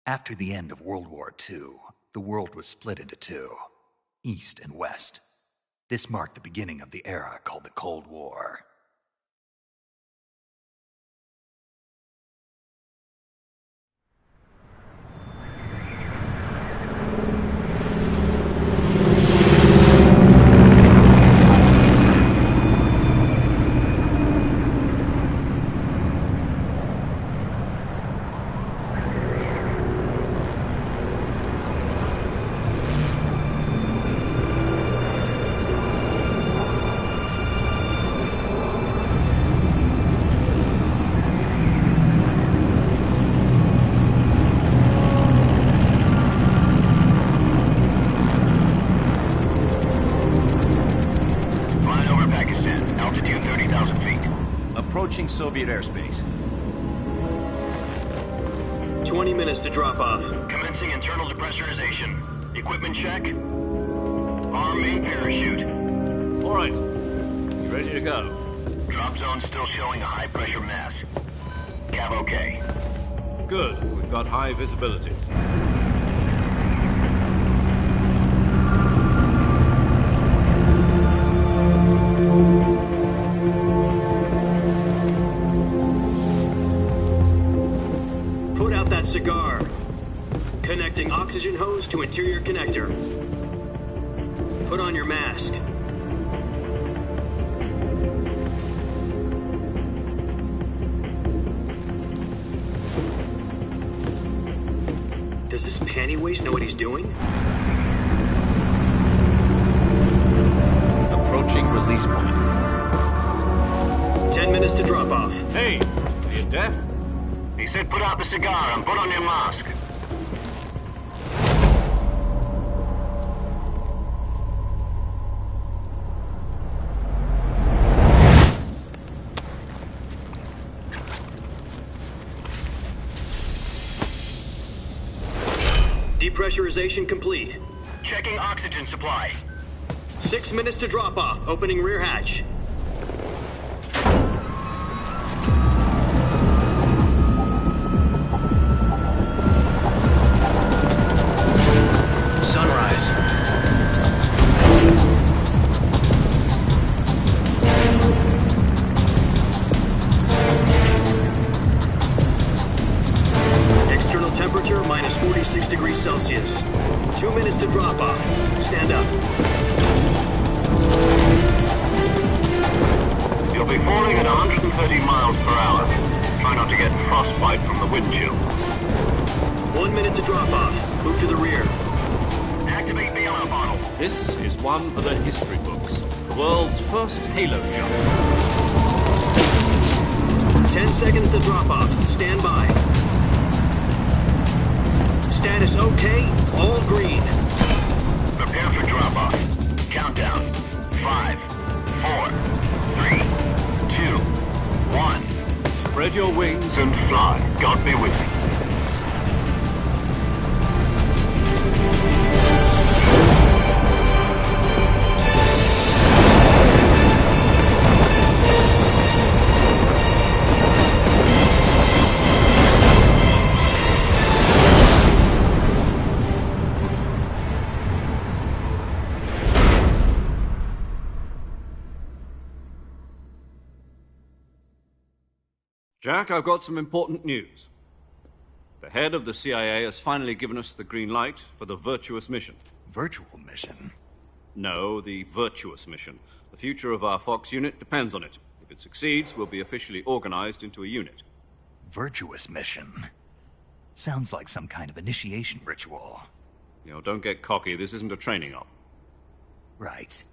After the end of World War II, the world was split into two, East and West. This marked the beginning of the era called the Cold War. Approaching Soviet airspace. 20 minutes to drop off. Commencing internal depressurization. Equipment check. Arm main parachute. All right. You ready to go? Drop zone still showing a high pressure mass. Cav okay. Good. We've got high visibility. Cigar. Connecting oxygen hose to interior connector. Put on your mask. Does this panty waste know what he's doing? Approaching release point. 10 minutes to drop off. Hey, are you deaf? He said put out the cigar and put on your mask. Depressurization complete. Checking oxygen supply. 6 minutes to drop off. Opening rear hatch. Temperature minus 46 degrees Celsius. 2 minutes to drop off. Stand up. You'll be falling at 130 miles per hour. Try not to get frostbite from the wind chill. 1 minute to drop off. Move to the rear. Activate the air bottle. This is one for the history books. The world's first halo jump. 10 seconds to drop off. Stand by. Status okay, all green. Prepare for drop-off. Countdown. 5, 4, 3, 2, 1. Spread your wings And fly. God be with you. Jack, I've got some important news. The head of the CIA has finally given us the green light for the virtuous mission. Virtual mission? No, the virtuous mission. The future of our Fox unit depends on it. If it succeeds, we'll be officially organized into a unit. Virtuous mission? Sounds like some kind of initiation ritual. You know, don't get cocky. This isn't a training op. Right.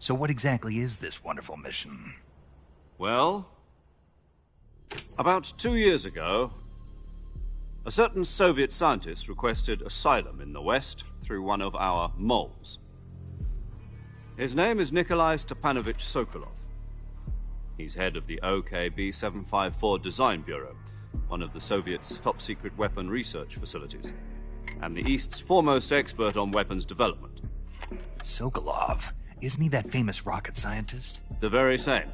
So what exactly is this wonderful mission? Well, about 2 years ago, a certain Soviet scientist requested asylum in the West through one of our moles. His name is Nikolai Stepanovich Sokolov. He's head of the OKB 754 Design Bureau, one of the Soviets' top-secret weapon research facilities, and the East's foremost expert on weapons development. Sokolov? Isn't he that famous rocket scientist? The very same.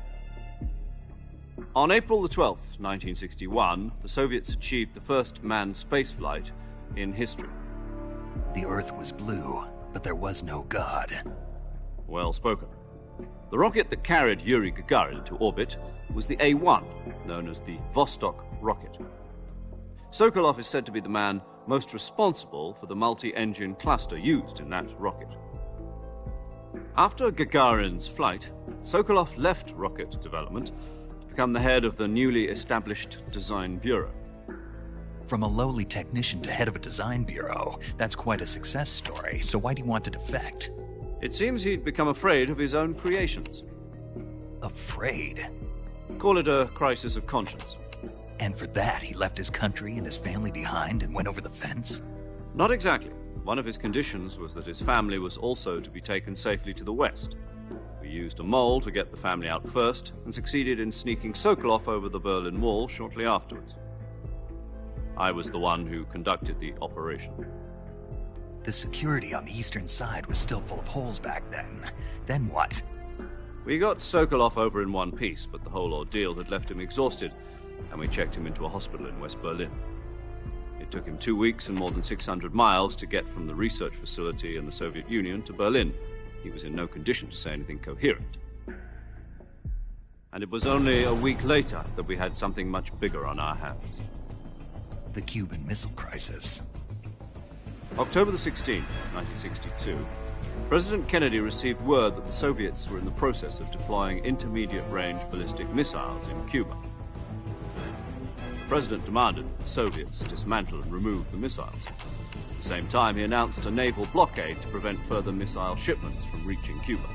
On April the 12th, 1961, the Soviets achieved the first manned spaceflight in history. The Earth was blue, but there was no God. Well spoken. The rocket that carried Yuri Gagarin to orbit was the A-1, known as the Vostok rocket. Sokolov is said to be the man most responsible for the multi-engine cluster used in that rocket. After Gagarin's flight, Sokolov left rocket development to become the head of the newly established Design Bureau. From a lowly technician to head of a design bureau, that's quite a success story, so why'd he want to defect? It seems he'd become afraid of his own creations. Afraid? Call it a crisis of conscience. And for that, he left his country and his family behind and went over the fence? Not exactly. One of his conditions was that his family was also to be taken safely to the west. We used a mole to get the family out first and succeeded in sneaking Sokolov over the Berlin Wall shortly afterwards. I was the one who conducted the operation. The security on the eastern side was still full of holes back then. Then what? We got Sokolov over in one piece, but the whole ordeal had left him exhausted, and we checked him into a hospital in West Berlin. It took him 2 weeks and more than 600 miles to get from the research facility in the Soviet Union to Berlin. He was in no condition to say anything coherent. And it was only a week later that we had something much bigger on our hands. The Cuban Missile Crisis. October the 16th, 1962, President Kennedy received word that the Soviets were in the process of deploying intermediate-range ballistic missiles in Cuba. The President demanded that the Soviets dismantle and remove the missiles. At the same time, he announced a naval blockade to prevent further missile shipments from reaching Cuba.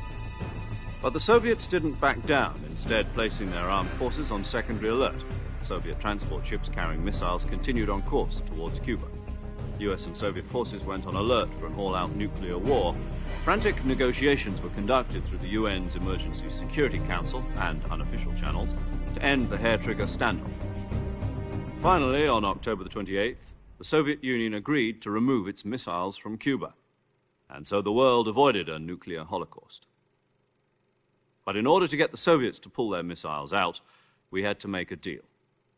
But the Soviets didn't back down, instead placing their armed forces on secondary alert. Soviet transport ships carrying missiles continued on course towards Cuba. US and Soviet forces went on alert for an all-out nuclear war. Frantic negotiations were conducted through the UN's Emergency Security Council and unofficial channels to end the hair-trigger standoff. Finally, on October the 28th, the Soviet Union agreed to remove its missiles from Cuba, and so the world avoided a nuclear holocaust. But in order to get the Soviets to pull their missiles out, we had to make a deal.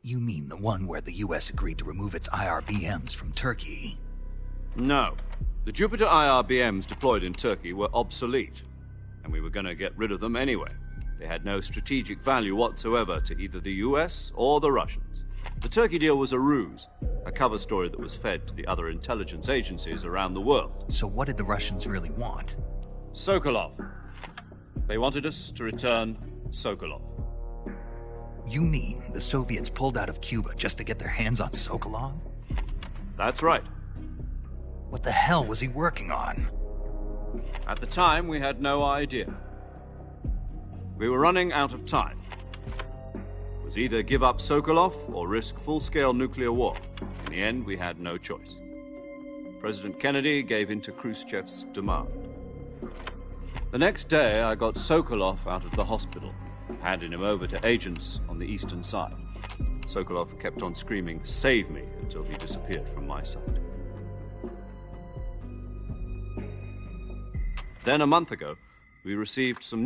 You mean the one where the US agreed to remove its IRBMs from Turkey? No. The Jupiter IRBMs deployed in Turkey were obsolete, and we were going to get rid of them anyway. They had no strategic value whatsoever to either the US or the Russians. The Turkey deal was a ruse, a cover story that was fed to the other intelligence agencies around the world. So what did the Russians really want? Sokolov. They wanted us to return Sokolov. You mean the Soviets pulled out of Cuba just to get their hands on Sokolov? That's right. What the hell was he working on? At the time, we had no idea. We were running out of time. It was either give up Sokolov or risk full-scale nuclear war. In the end, we had no choice. President Kennedy gave in to Khrushchev's demand. The next day, I got Sokolov out of the hospital, handing him over to agents on the eastern side. Sokolov kept on screaming, "Save me," until he disappeared from my sight. Then a month ago, we received some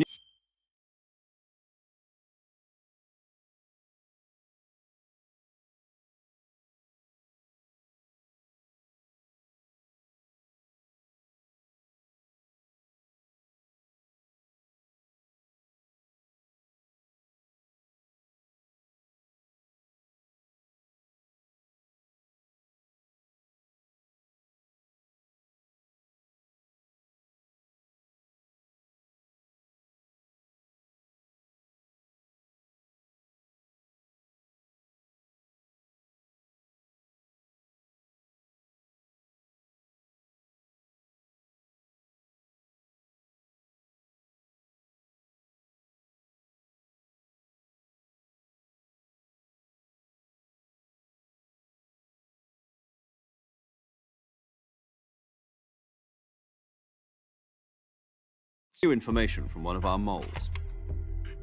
new information from one of our moles.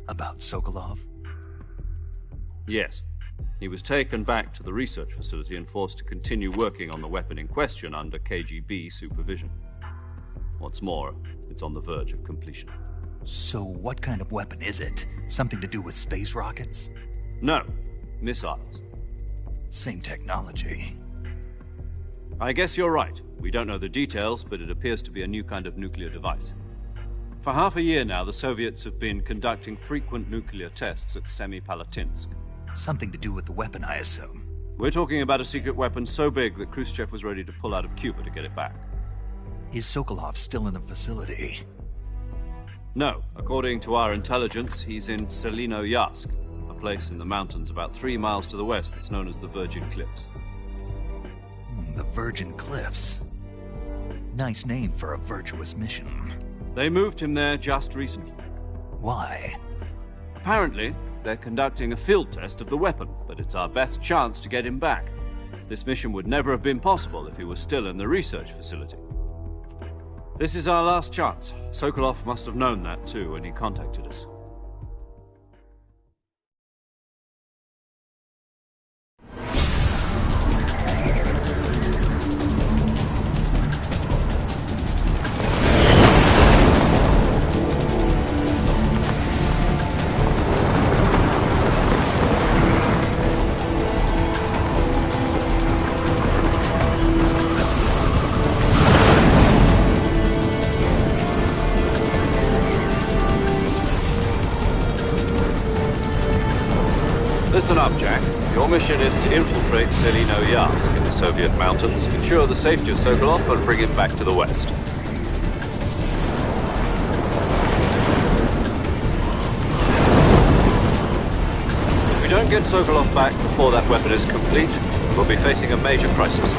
About Sokolov? Yes. He was taken back to the research facility and forced to continue working on the weapon in question under KGB supervision. What's more, it's on the verge of completion. So what kind of weapon is it? Something to do with space rockets? No, missiles. Same technology. I guess you're right. We don't know the details, but it appears to be a new kind of nuclear device. For half a year now, the Soviets have been conducting frequent nuclear tests at Semipalatinsk. Something to do with the weapon, I assume. We're talking about a secret weapon so big that Khrushchev was ready to pull out of Cuba to get it back. Is Sokolov still in the facility? No, according to our intelligence, he's in Selino-Yarsk, a place in the mountains about 3 miles to the west that's known as the Virgin Cliffs. The Virgin Cliffs. Nice name for a virtuous mission. They moved him there just recently. Why? Apparently, they're conducting a field test of the weapon, but it's our best chance to get him back. This mission would never have been possible if he was still in the research facility. This is our last chance. Sokolov must have known that too when he contacted us. Listen up, Jack. Your mission is to infiltrate Selino-Yarsk in the Soviet mountains, ensure the safety of Sokolov, and bring him back to the West. If we don't get Sokolov back before that weapon is complete, we'll be facing a major crisis.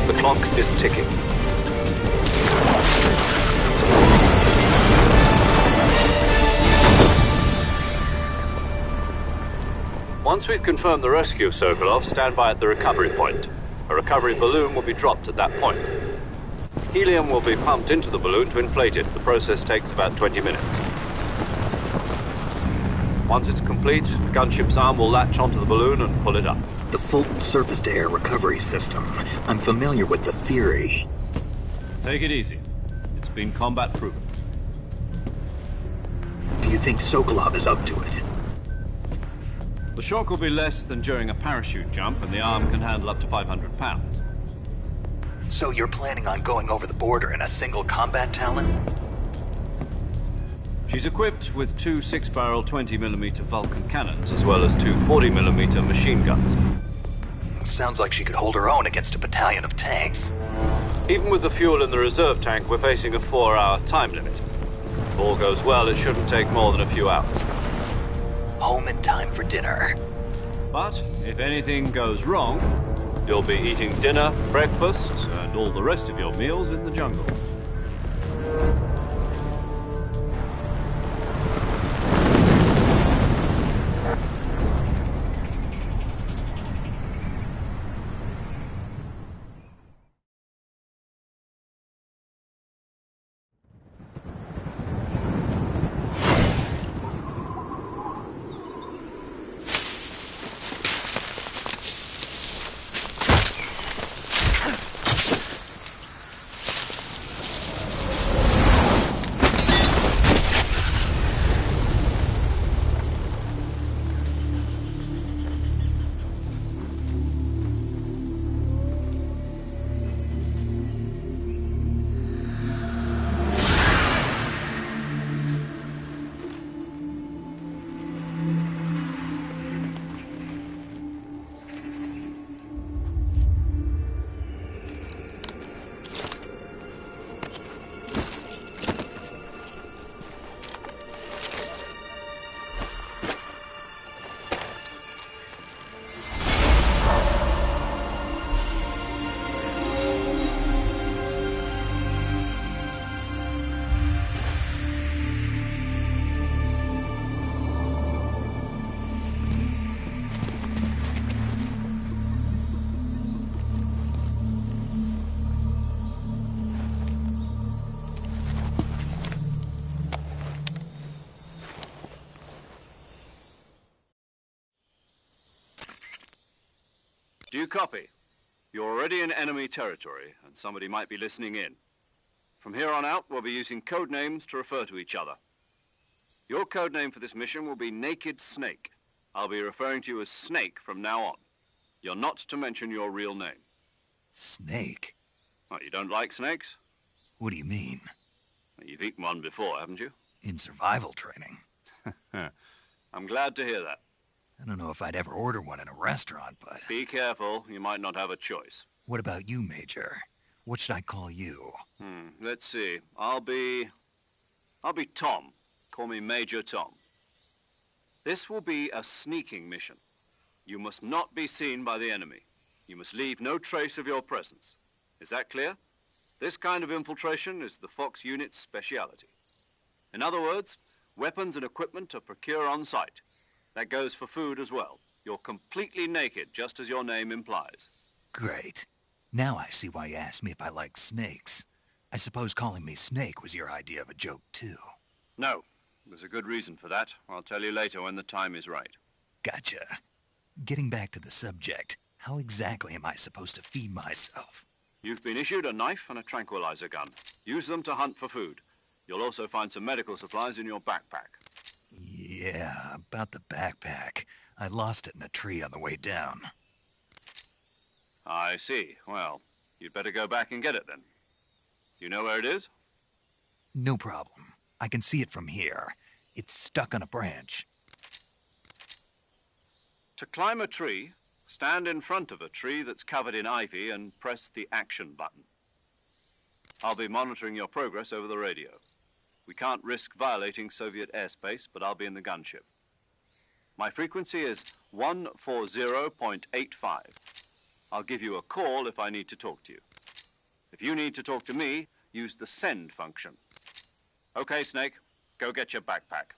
The clock is ticking. Once we've confirmed the rescue of Sokolov, stand by at the recovery point. A recovery balloon will be dropped at that point. Helium will be pumped into the balloon to inflate it. The process takes about 20 minutes. Once it's complete, the gunship's arm will latch onto the balloon and pull it up. The Fulton surface-to-air recovery system. I'm familiar with the theory. Take it easy. It's been combat-proven. Do you think Sokolov is up to it? The shock will be less than during a parachute jump, and the arm can handle up to 500 pounds. So you're planning on going over the border in a single combat Talon? She's equipped with 2 6-barrel 20mm Vulcan cannons, as well as 2 40mm machine guns. Sounds like she could hold her own against a battalion of tanks. Even with the fuel in the reserve tank, we're facing a 4-hour time limit. If all goes well, it shouldn't take more than a few hours. Home in time for dinner. But if anything goes wrong, you'll be eating dinner, breakfast, and all the rest of your meals in the jungle. Do you copy? You're already in enemy territory, and somebody might be listening in. From here on out, we'll be using code names to refer to each other. Your code name for this mission will be Naked Snake. I'll be referring to you as Snake from now on. You're not to mention your real name. Snake? Oh, you don't like snakes? What do you mean? You've eaten one before, haven't you? In survival training? I'm glad to hear that. I don't know if I'd ever order one in a restaurant, but... Be careful, you might not have a choice. What about you, Major? What should I call you? Let's see. I'll be Tom. Call me Major Tom. This will be a sneaking mission. You must not be seen by the enemy. You must leave no trace of your presence. Is that clear? This kind of infiltration is the Fox unit's speciality. In other words, weapons and equipment are procured on site. That goes for food as well. You're completely naked, just as your name implies. Great. Now I see why you asked me if I like snakes. I suppose calling me Snake was your idea of a joke, too. No. There's a good reason for that. I'll tell you later when the time is right. Gotcha. Getting back to the subject, how exactly am I supposed to feed myself? You've been issued a knife and a tranquilizer gun. Use them to hunt for food. You'll also find some medical supplies in your backpack. Yeah, about the backpack. I lost it in a tree on the way down. I see. Well, you'd better go back and get it then. You know where it is? No problem. I can see it from here. It's stuck on a branch. To climb a tree, stand in front of a tree that's covered in ivy and press the action button. I'll be monitoring your progress over the radio. We can't risk violating Soviet airspace, but I'll be in the gunship. My frequency is 140.85. I'll give you a call if I need to talk to you. If you need to talk to me, use the send function. Okay, Snake, go get your backpack.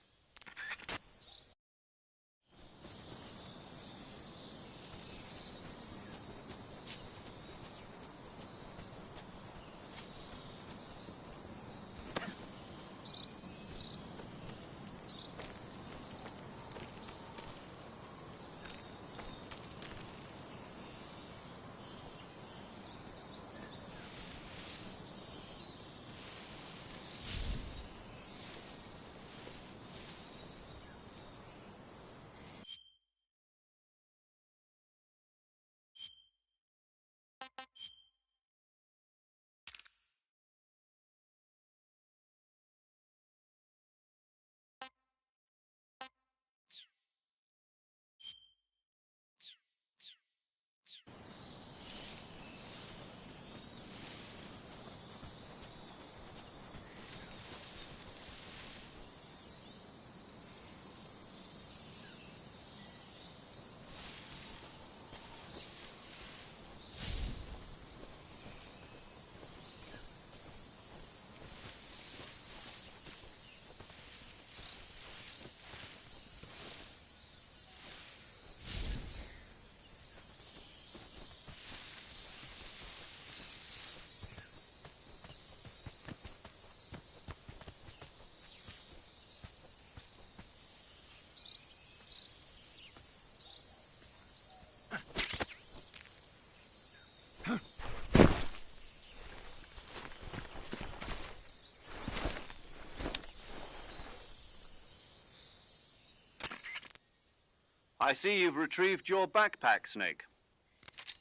I see you've retrieved your backpack, Snake.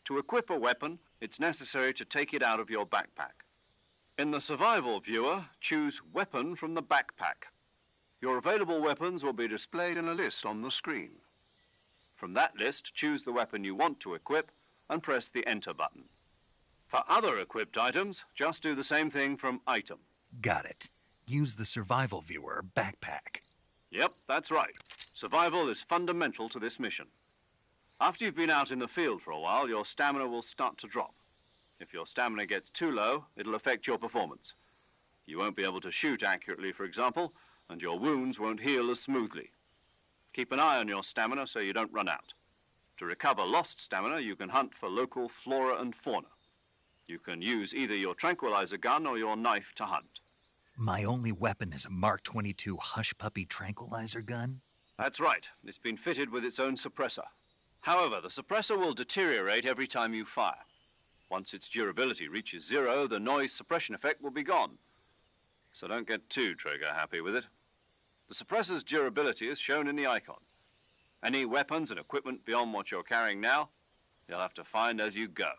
To equip a weapon, it's necessary to take it out of your backpack. In the survival viewer, choose Weapon from the backpack. Your available weapons will be displayed in a list on the screen. From that list, choose the weapon you want to equip and press the Enter button. For other equipped items, just do the same thing from Item. Got it. Use the survival viewer backpack. Yep, that's right. Survival is fundamental to this mission. After you've been out in the field for a while, your stamina will start to drop. If your stamina gets too low, it'll affect your performance. You won't be able to shoot accurately, for example, and your wounds won't heal as smoothly. Keep an eye on your stamina so you don't run out. To recover lost stamina, you can hunt for local flora and fauna. You can use either your tranquilizer gun or your knife to hunt. My only weapon is a Mark 22 Hush Puppy tranquilizer gun? That's right. It's been fitted with its own suppressor. However, the suppressor will deteriorate every time you fire. Once its durability reaches 0, the noise suppression effect will be gone. So don't get too trigger happy with it. The suppressor's durability is shown in the icon. Any weapons and equipment beyond what you're carrying now, you'll have to find as you go.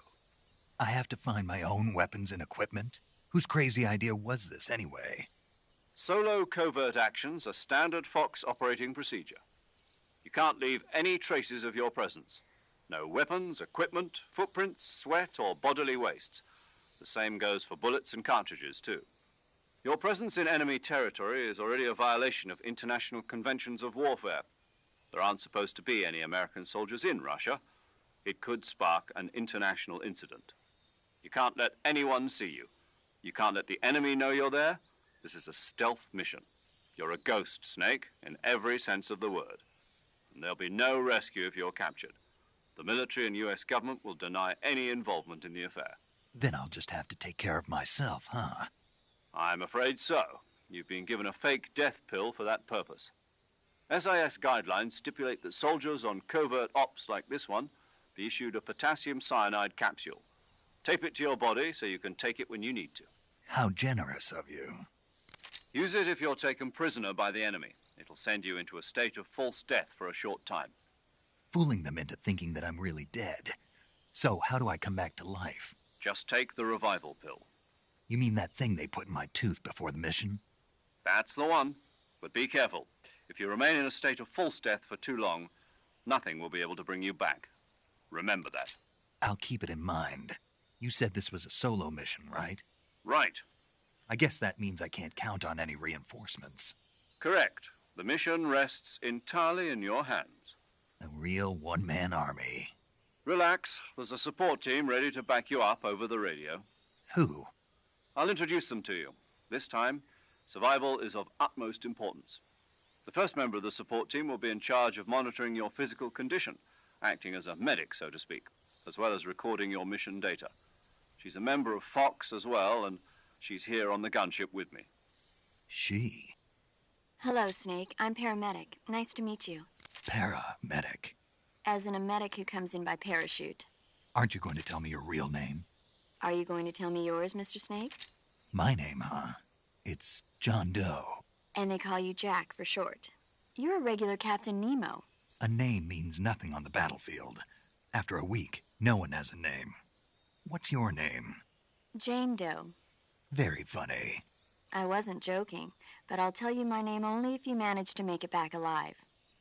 I have to find my own weapons and equipment? Whose crazy idea was this, anyway? Solo covert actions are standard Fox operating procedure. You can't leave any traces of your presence. No weapons, equipment, footprints, sweat, or bodily waste. The same goes for bullets and cartridges, too. Your presence in enemy territory is already a violation of international conventions of warfare. There aren't supposed to be any American soldiers in Russia. It could spark an international incident. You can't let anyone see you. You can't let the enemy know you're there. This is a stealth mission. You're a ghost, Snake, in every sense of the word. And there'll be no rescue if you're captured. The military and U.S. government will deny any involvement in the affair. Then I'll just have to take care of myself, huh? I'm afraid so. You've been given a fake death pill for that purpose. SIS guidelines stipulate that soldiers on covert ops like this one be issued a potassium cyanide capsule. Tape it to your body so you can take it when you need to. How generous of you. Use it if you're taken prisoner by the enemy. It'll send you into a state of false death for a short time. Fooling them into thinking that I'm really dead. So, how do I come back to life? Just take the revival pill. You mean that thing they put in my tooth before the mission? That's the one. But be careful. If you remain in a state of false death for too long, nothing will be able to bring you back. Remember that. I'll keep it in mind. You said this was a solo mission, right? Right. I guess that means I can't count on any reinforcements. Correct. The mission rests entirely in your hands. A real one-man army. Relax. There's a support team ready to back you up over the radio. Who? I'll introduce them to you. This time, survival is of utmost importance. The first member of the support team will be in charge of monitoring your physical condition, acting as a medic, so to speak, as well as recording your mission data. She's a member of Fox as well, and she's here on the gunship with me. She? Hello, Snake. I'm paramedic. Nice to meet you. Paramedic. As in a medic who comes in by parachute. Aren't you going to tell me your real name? Are you going to tell me yours, Mr. Snake? My name, huh? It's John Doe. And they call you Jack for short. You're a regular Captain Nemo. A name means nothing on the battlefield. After a week, no one has a name. What's your name? Jane Doe. Very funny. I wasn't joking, but I'll tell you my name only if you manage to make it back alive.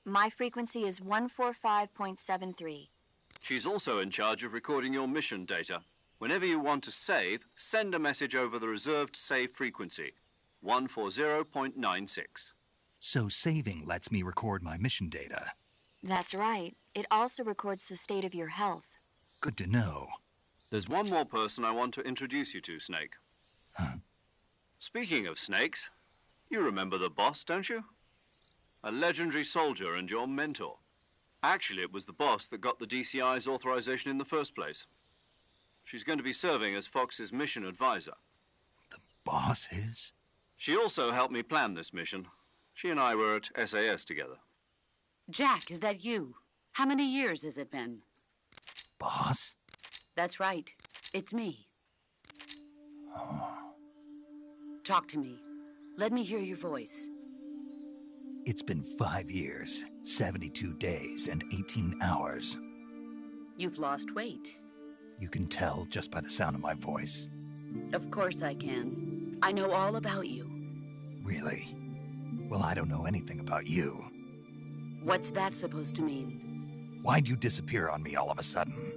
My frequency is 145.73. She's also in charge of recording your mission data. Whenever you want to save, send a message over the reserved save frequency, 140.96. So saving lets me record my mission data. That's right. It also records the state of your health. Good to know. There's one more person I want to introduce you to, Snake. Huh? Speaking of snakes, you remember the boss, don't you? A legendary soldier and your mentor. Actually, it was the boss that got the DCI's authorization in the first place. She's going to be serving as Fox's mission advisor. The boss is? She also helped me plan this mission. She and I were at SAS together. Jack, is that you? How many years has it been? Boss? That's right. It's me. Oh. Talk to me. Let me hear your voice. It's been 5 years, 72 days, and 18 hours. You've lost weight. You can tell just by the sound of my voice. Of course I can. I know all about you. Really? Well, I don't know anything about you. What's that supposed to mean? Why'd you disappear on me all of a sudden?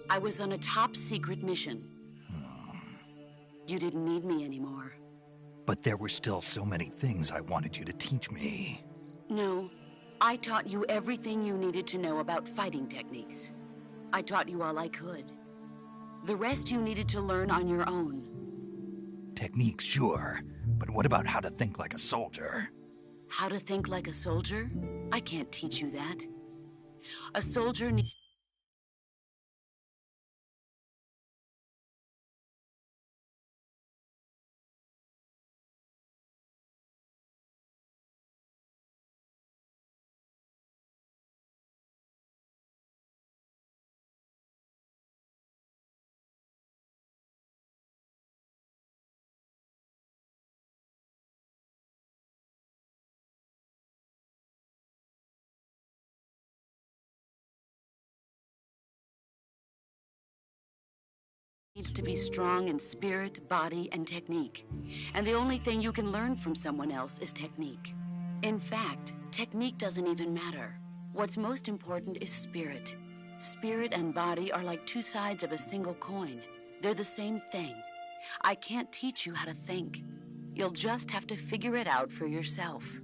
I was on a top-secret mission. You didn't need me anymore. But there were still so many things I wanted you to teach me. No, I taught you everything you needed to know about fighting techniques. I taught you all I could. The rest you needed to learn on your own. Techniques, sure. But what about how to think like a soldier? How to think like a soldier? I can't teach you that. A soldier needs... Needs to be strong in spirit, body, and technique. And the only thing you can learn from someone else is technique. In fact, technique doesn't even matter. What's most important is spirit. Spirit and body are like two sides of a single coin. They're the same thing. I can't teach you how to think. You'll just have to figure it out for yourself.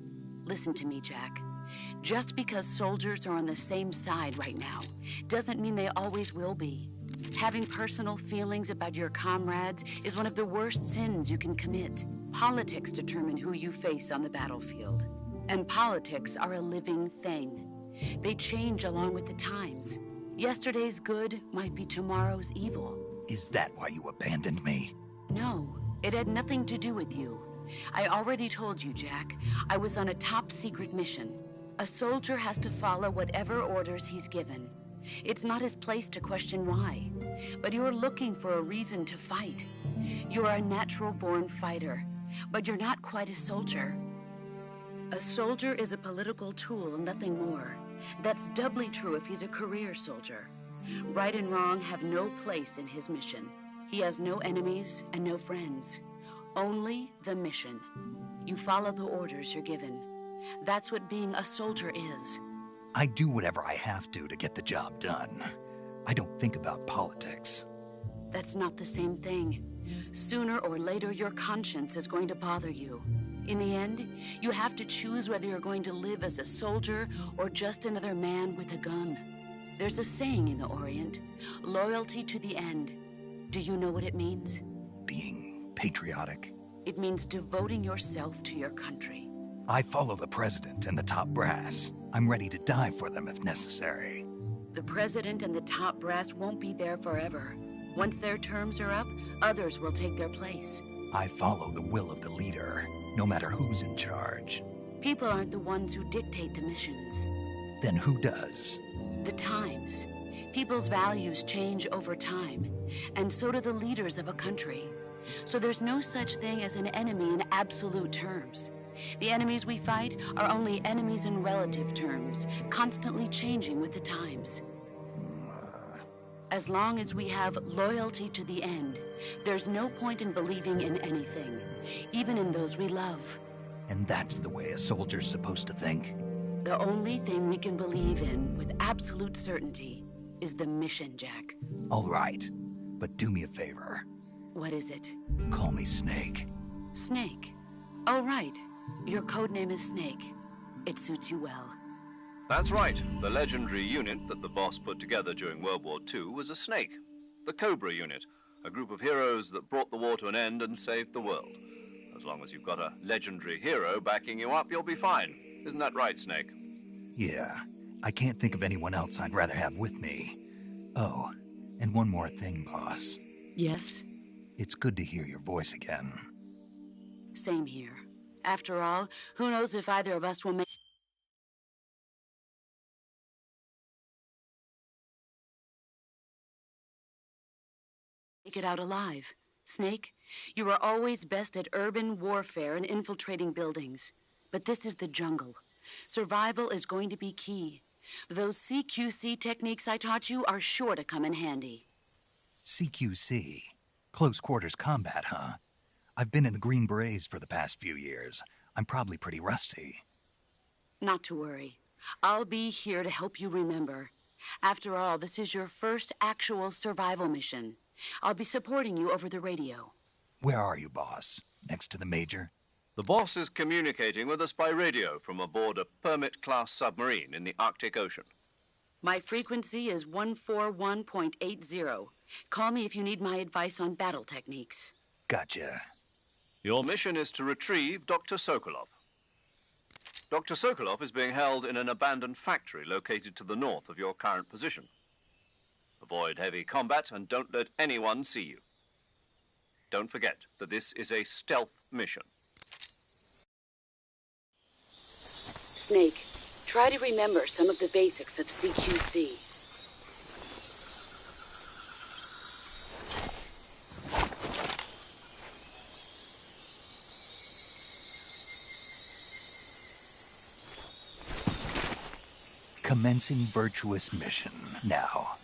Listen to me, Jack. Just because soldiers are on the same side right now doesn't mean they always will be. Having personal feelings about your comrades is one of the worst sins you can commit. Politics determine who you face on the battlefield. And politics are a living thing. They change along with the times. Yesterday's good might be tomorrow's evil. Is that why you abandoned me? No, it had nothing to do with you. I already told you, Jack. I was on a top-secret mission. A soldier has to follow whatever orders he's given. It's not his place to question why. But you're looking for a reason to fight. You're a natural-born fighter, but you're not quite a soldier. A soldier is a political tool, nothing more. That's doubly true if he's a career soldier. Right and wrong have no place in his mission. He has no enemies and no friends. Only the mission. You follow the orders you're given. That's what being a soldier is. I do whatever I have to get the job done. I don't think about politics. That's not the same thing. Sooner or later, your conscience is going to bother you. In the end, you have to choose whether you're going to live as a soldier or just another man with a gun. There's a saying in the Orient, loyalty to the end. Do you know what it means? Being patriotic. It means devoting yourself to your country. I follow the president and the top brass. I'm ready to die for them if necessary. The president and the top brass won't be there forever. Once their terms are up, others will take their place. I follow the will of the leader, no matter who's in charge. People aren't the ones who dictate the missions. Then who does? The times. People's values change over time, and so do the leaders of a country. So there's no such thing as an enemy in absolute terms. The enemies we fight are only enemies in relative terms, constantly changing with the times. As long as we have loyalty to the end, there's no point in believing in anything, even in those we love. And that's the way a soldier's supposed to think? The only thing we can believe in with absolute certainty is the mission, Jack. All right, but do me a favor. What is it? Call me Snake. Snake? Oh, right. Your code name is Snake. It suits you well. That's right. The legendary unit that the boss put together during World War II was a snake. The Cobra unit, a group of heroes that brought the war to an end and saved the world. As long as you've got a legendary hero backing you up, you'll be fine. Isn't that right, Snake? Yeah. I can't think of anyone else I'd rather have with me. Oh, and one more thing, boss. Yes? It's good to hear your voice again. Same here. After all, who knows if either of us will make it out alive. Snake, you are always best at urban warfare and infiltrating buildings. But this is the jungle. Survival is going to be key. Those CQC techniques I taught you are sure to come in handy. CQC? Close quarters combat, huh? I've been in the Green Berets for the past few years. I'm probably pretty rusty. Not to worry. I'll be here to help you remember. After all, this is your first actual survival mission. I'll be supporting you over the radio. Where are you, boss? Next to the Major? The boss is communicating with us by radio from aboard a Permit-class submarine in the Arctic Ocean. My frequency is 141.80. Call me if you need my advice on battle techniques. Gotcha. Your mission is to retrieve Dr. Sokolov. Dr. Sokolov is being held in an abandoned factory located to the north of your current position. Avoid heavy combat and don't let anyone see you. Don't forget that this is a stealth mission. Snake, try to remember some of the basics of CQC. Commencing virtuous mission now.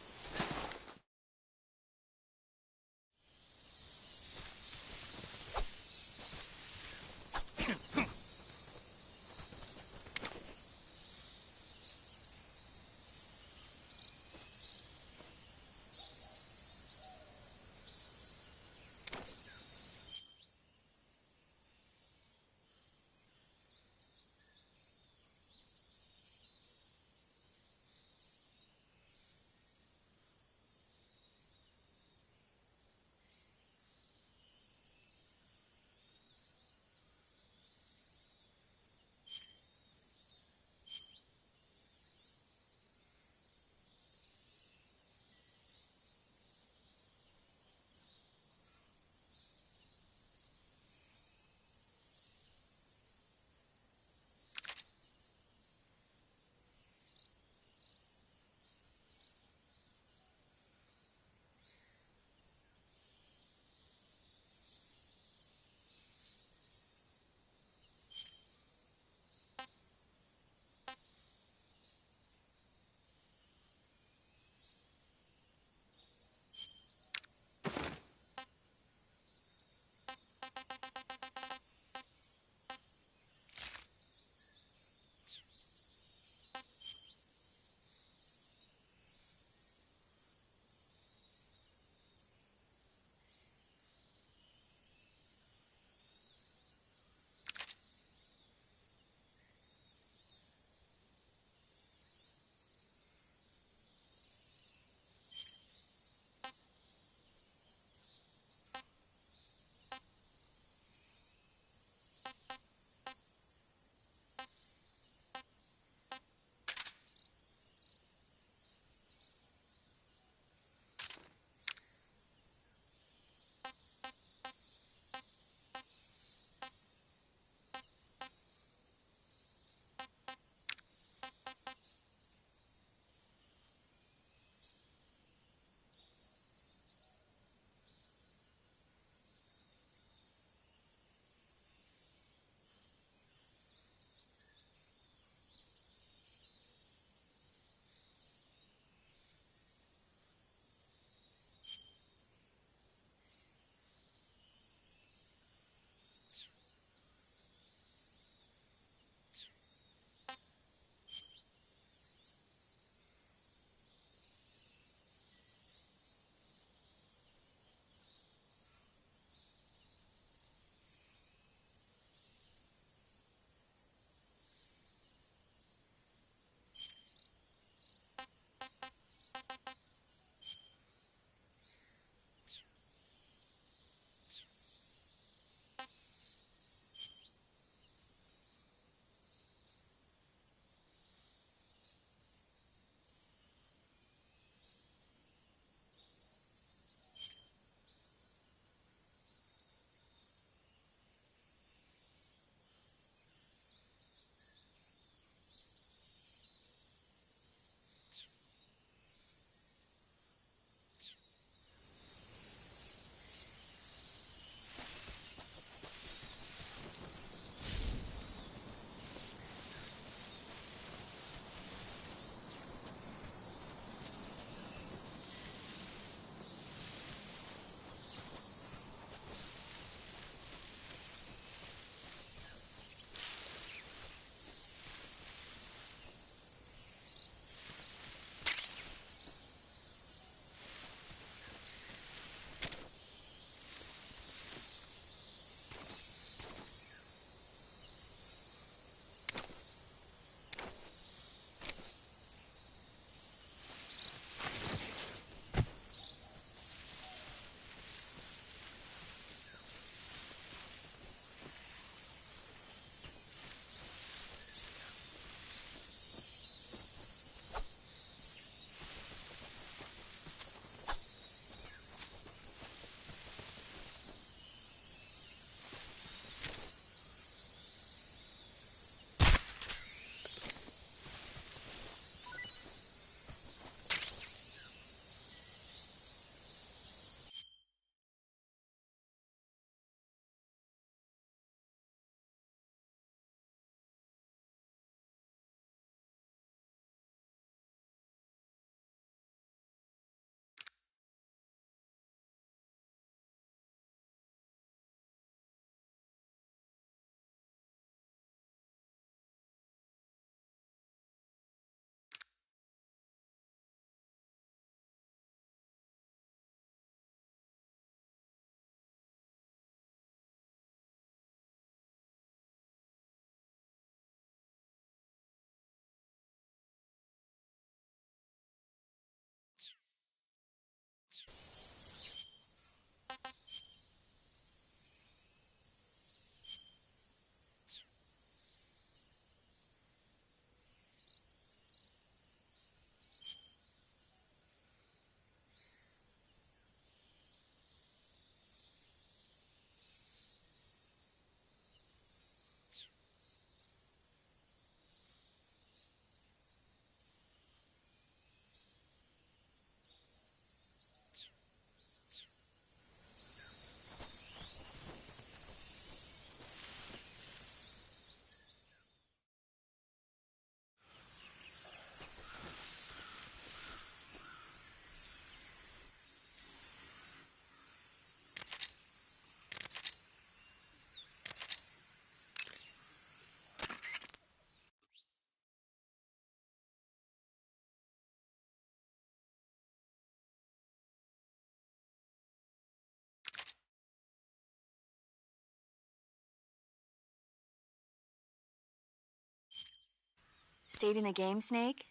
Saving the game, Snake?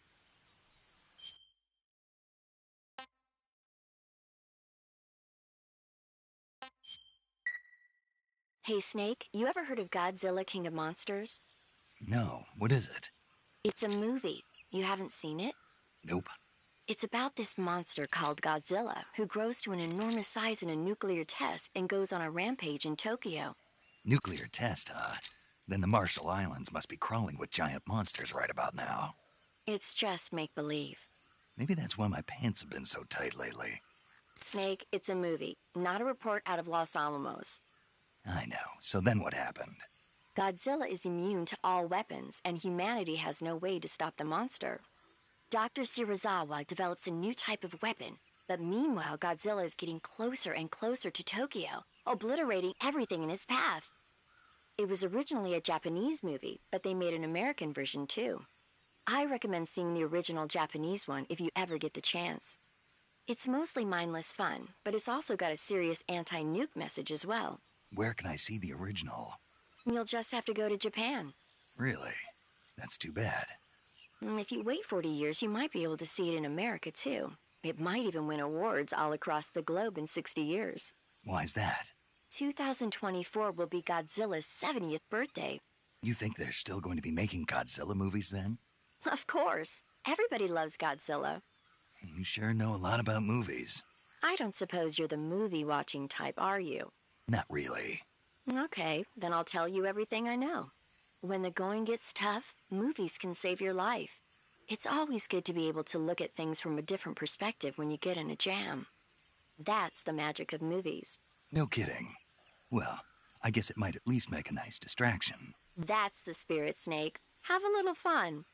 Hey, Snake, you ever heard of Godzilla, King of Monsters? No, what is it? It's a movie. You haven't seen it? Nope. It's about this monster called Godzilla, who grows to an enormous size in a nuclear test and goes on a rampage in Tokyo. Nuclear test, huh? Then the Marshall Islands must be crawling with giant monsters right about now. It's just make-believe. Maybe that's why my pants have been so tight lately. Snake, it's a movie, not a report out of Los Alamos. I know. So then what happened? Godzilla is immune to all weapons, and humanity has no way to stop the monster. Dr. Shirazawa develops a new type of weapon, but meanwhile Godzilla is getting closer and closer to Tokyo, obliterating everything in his path. It was originally a Japanese movie, but they made an American version too. I recommend seeing the original Japanese one if you ever get the chance. It's mostly mindless fun, but it's also got a serious anti-nuke message as well. Where can I see the original? You'll just have to go to Japan. Really? That's too bad. If you wait 40 years, you might be able to see it in America too. It might even win awards all across the globe in 60 years. Why's that? 2024 will be Godzilla's 70th birthday. You think they're still going to be making Godzilla movies then? Of course. Everybody loves Godzilla. You sure know a lot about movies. I don't suppose you're the movie-watching type, are you? Not really. Okay, then I'll tell you everything I know. When the going gets tough, movies can save your life. It's always good to be able to look at things from a different perspective when you get in a jam. That's the magic of movies. No kidding. Well, I guess it might at least make a nice distraction. That's the spirit, Snake. Have a little fun.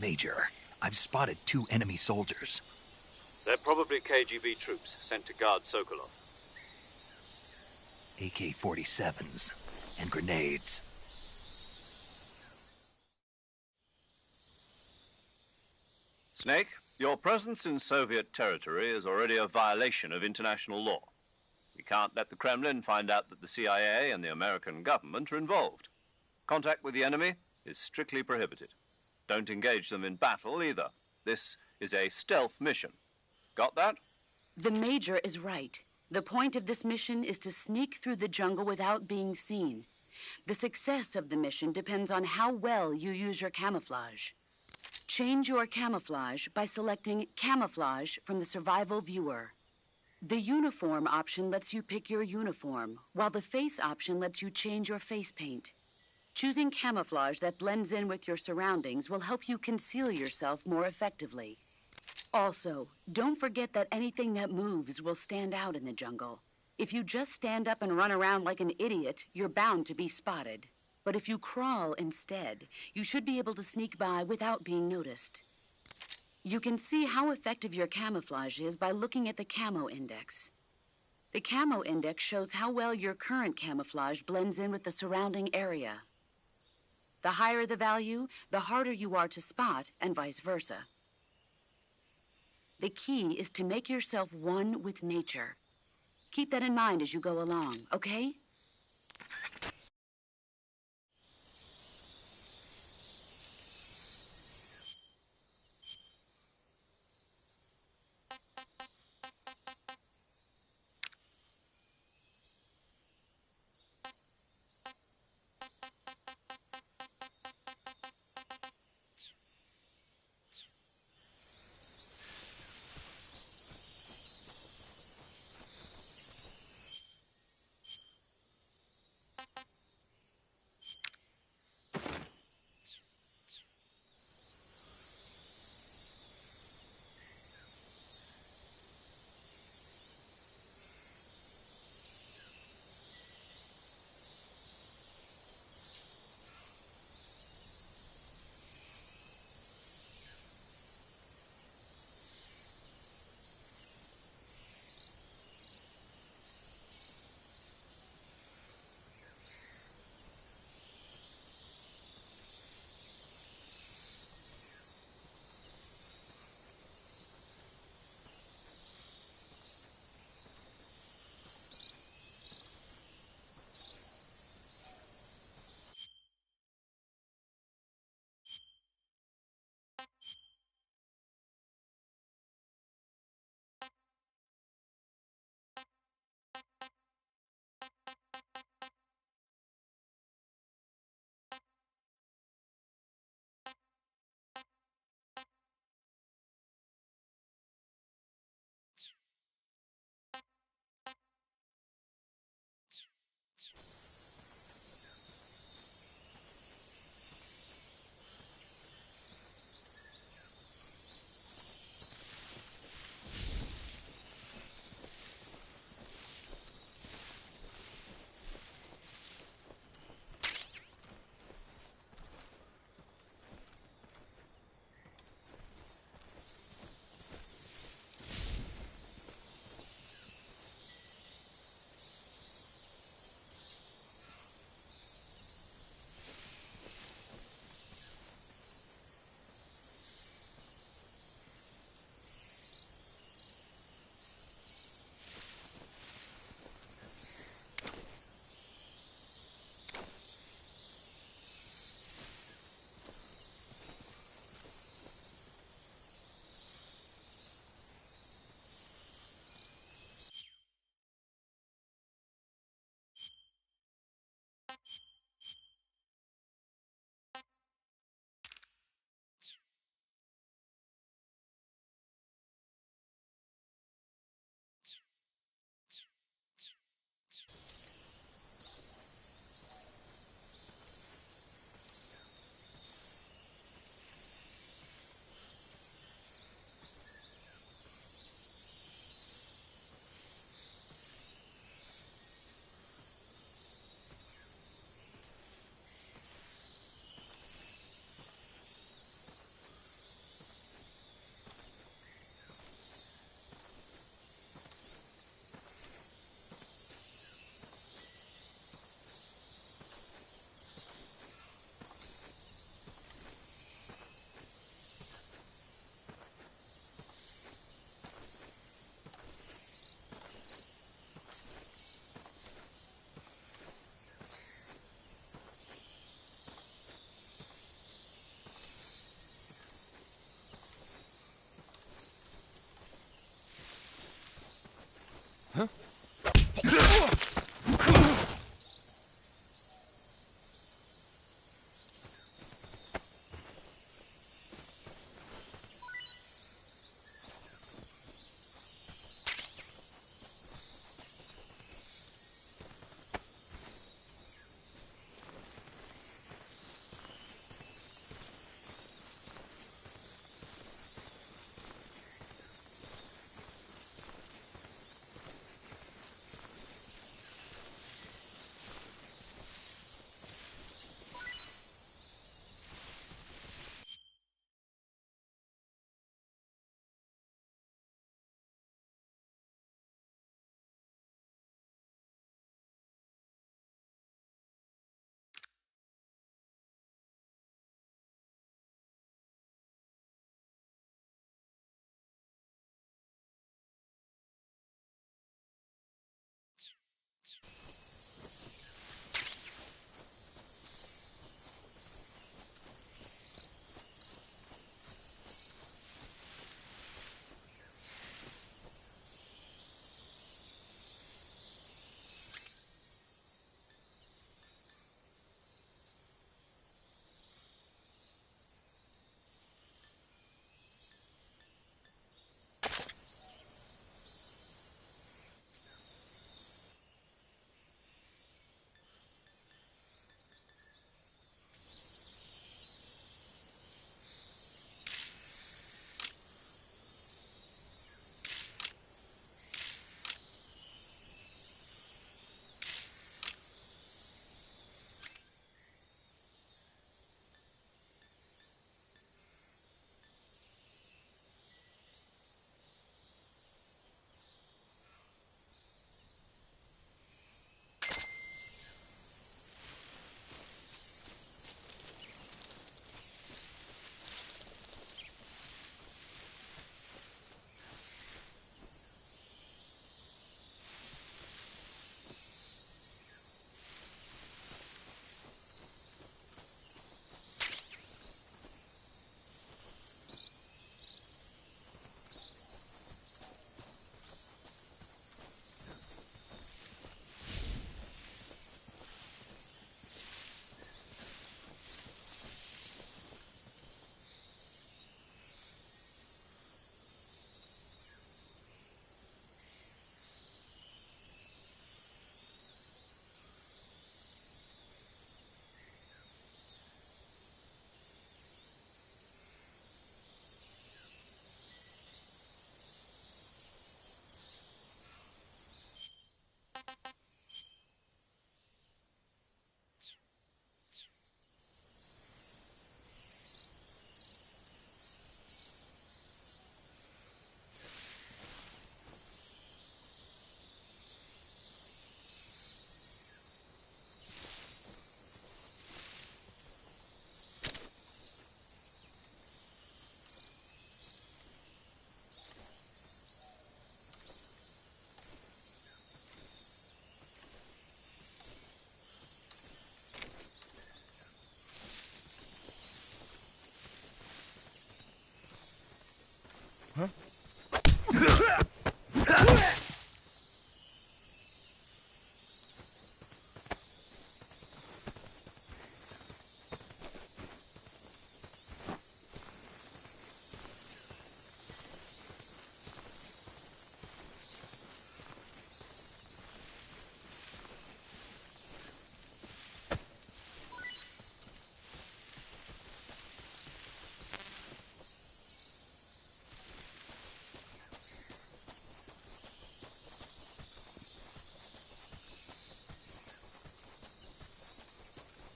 Major, I've spotted 2 enemy soldiers. They're probably KGB troops sent to guard Sokolov. AK-47s and grenades. Snake, your presence in Soviet territory is already a violation of international law. We can't let the Kremlin find out that the CIA and the American government are involved. Contact with the enemy is strictly prohibited. Don't engage them in battle either. This is a stealth mission. Got that? The Major is right. The point of this mission is to sneak through the jungle without being seen. The success of the mission depends on how well you use your camouflage. Change your camouflage by selecting Camouflage from the Survival Viewer. The Uniform option lets you pick your uniform, while the Face option lets you change your face paint. Choosing camouflage that blends in with your surroundings will help you conceal yourself more effectively. Also, don't forget that anything that moves will stand out in the jungle. If you just stand up and run around like an idiot, you're bound to be spotted. But if you crawl instead, you should be able to sneak by without being noticed. You can see how effective your camouflage is by looking at the Camo Index. The Camo Index shows how well your current camouflage blends in with the surrounding area. The higher the value, the harder you are to spot, and vice versa. The key is to make yourself one with nature. Keep that in mind as you go along, okay?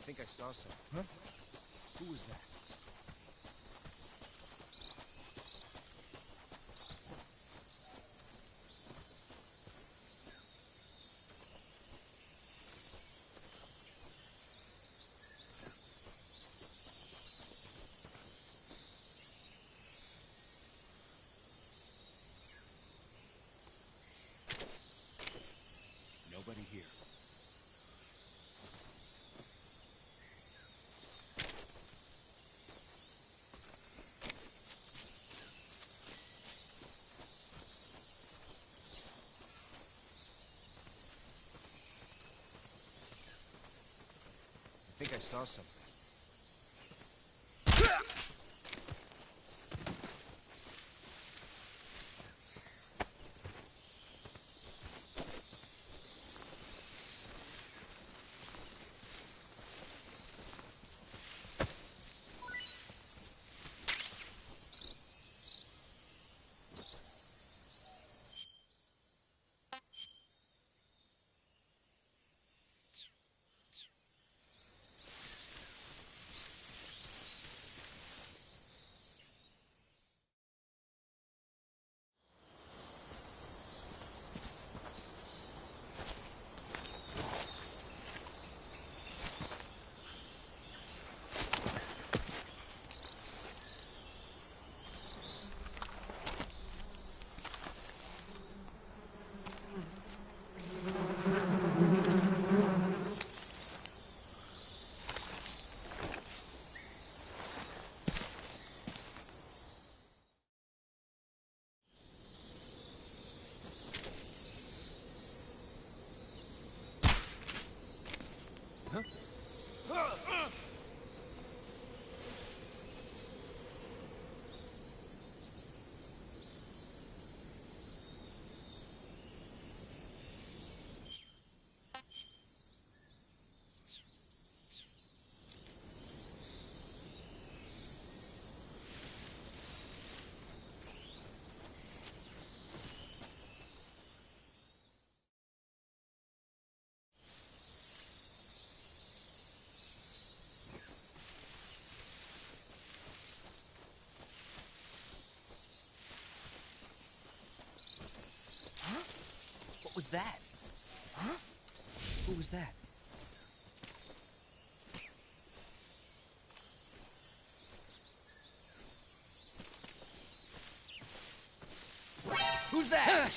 I think I saw some. Huh? Who was that? Nobody here. think I saw something. What was that? Huh? Who was that? Who's that?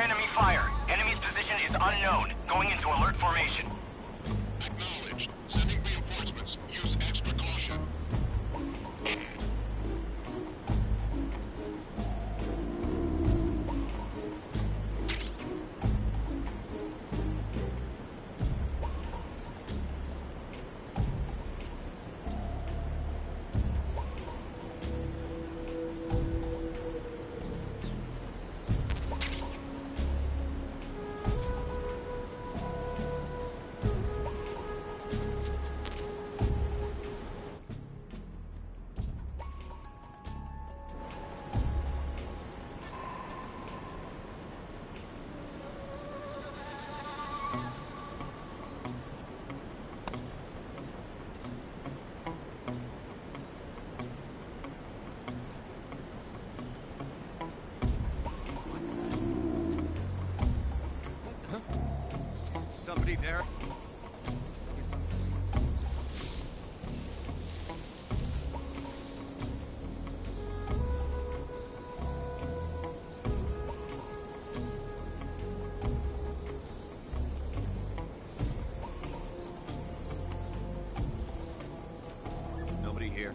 enemy fire. Enemy's position is unknown. Going into alert formation. Acknowledged. Sending reinforcements. Use extra caution. Somebody there? Nobody here?